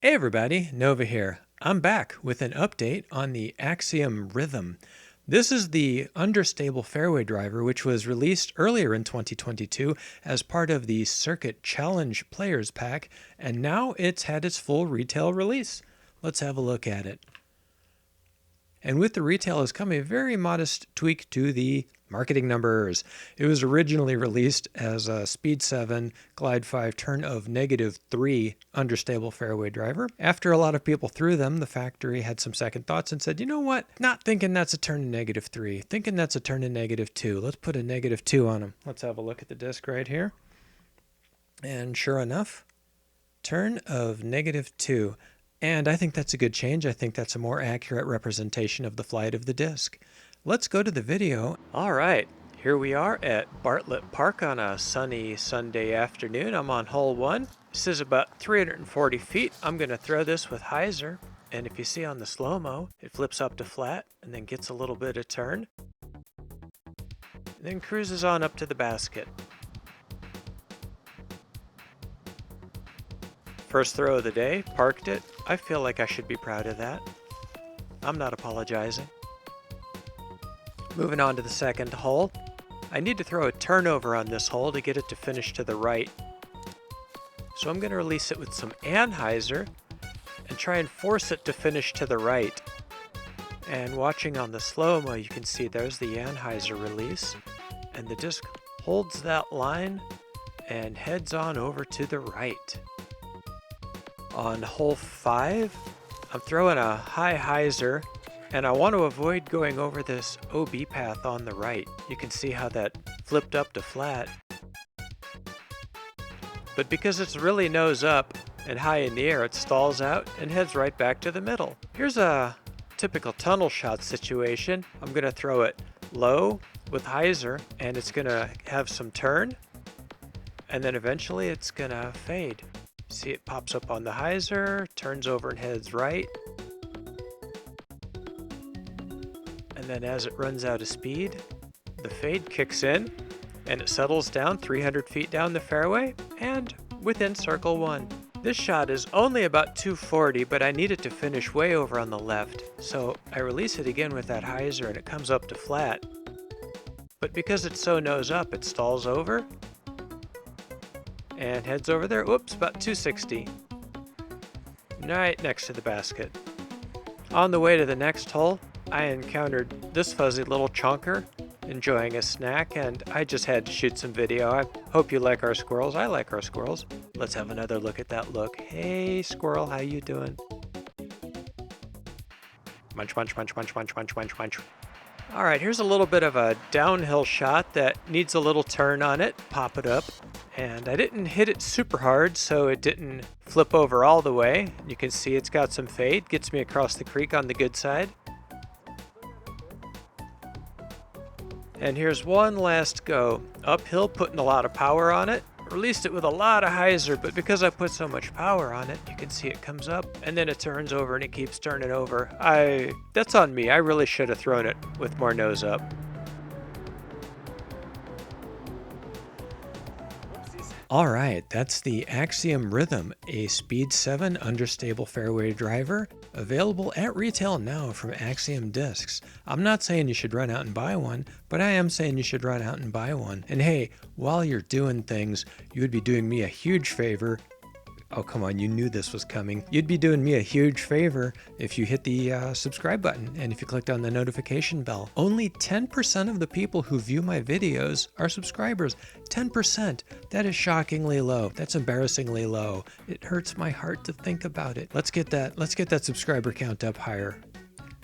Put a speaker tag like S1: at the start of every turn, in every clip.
S1: Hey everybody, Nova here. I'm back with an update on the Axiom Rhythm. This is the Understable Fairway driver, which was released earlier in 2022 as part of the Circuit Challenge Players Pack, and now it's had its full retail release. Let's have a look at it. And with the retail has come a very modest tweak to the marketing numbers. It was originally released as a Speed 7, Glide 5, turn of -3 Understable Fairway driver. After a lot of people threw them, the factory had some second thoughts and said, you know what, not thinking that's a turn of -3, thinking that's a turn of -2. Let's put a -2 on them. Let's have a look at the disc right here. And sure enough, turn of -2. And I think that's a good change. I think that's a more accurate representation of the flight of the disc. Let's go to the video. All right, here we are at Bartlett Park on a sunny Sunday afternoon. I'm on hole 1. This is about 340 feet. I'm going to throw this with hyzer. And if you see on the slow-mo, it flips up to flat and then gets a little bit of turn. Then cruises on up to the basket. First throw of the day, parked it. I feel like I should be proud of that. I'm not apologizing. Moving on to the second hole. I need to throw a turnover on this hole to get it to finish to the right. So I'm going to release it with some anhyzer and try and force it to finish to the right. And watching on the slow-mo, you can see there's the anhyzer release. And the disc holds that line and heads on over to the right. On hole 5, I'm throwing a high hyzer, and I want to avoid going over this OB path on the right. You can see how that flipped up to flat. But because it's really nose up and high in the air, it stalls out and heads right back to the middle. Here's a typical tunnel shot situation. I'm going to throw it low with hyzer, and it's going to have some turn, and then eventually it's going to fade. See, it pops up on the hyzer, turns over and heads right. And then as it runs out of speed, the fade kicks in and it settles down 300 feet down the fairway and within circle 1. This shot is only about 240, but I need it to finish way over on the left. So I release it again with that hyzer and it comes up to flat. But because it's so nose up, it stalls over and heads over there. Whoops, about 260. Right next to the basket. On the way to the next hole, I encountered this fuzzy little chonker enjoying a snack, and I just had to shoot some video. I hope you like our squirrels. I like our squirrels. Let's have another look at that look. Hey, squirrel, how you doing? Munch, munch, munch, munch, munch, munch, munch, munch. All right, here's a little bit of a downhill shot that needs a little turn on it. Pop it up. And I didn't hit it super hard, so it didn't flip over all the way. You can see it's got some fade. Gets me across the creek on the good side. And here's one last go. Uphill, putting a lot of power on it. Released it with a lot of hyzer, but because I put so much power on it, you can see it comes up, and then it turns over, and it keeps turning over. That's on me. I really should have thrown it with more nose up. All right, that's the Axiom Rhythm, a Speed 7 Understable Fairway driver, available at retail now from Axiom Discs. I'm not saying you should run out and buy one, but I am saying you should run out and buy one. And hey, while you're doing things, you would be doing me a huge favor. Oh, come on, you knew this was coming. You'd be doing me a huge favor if you hit the subscribe button and if you clicked on the notification bell. Only 10% of the people who view my videos are subscribers. 10%. That is shockingly low. That's embarrassingly low. It hurts my heart to think about it. Let's get that subscriber count up higher.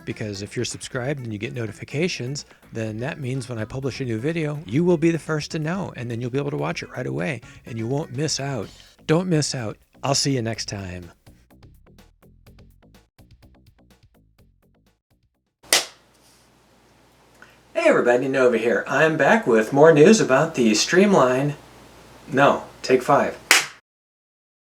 S1: Because if you're subscribed and you get notifications, then that means when I publish a new video, you will be the first to know, and then you'll be able to watch it right away, and you won't miss out. Don't miss out. I'll see you next time. Hey everybody, Nova here. I'm back with more news about the Streamline. No, take 5.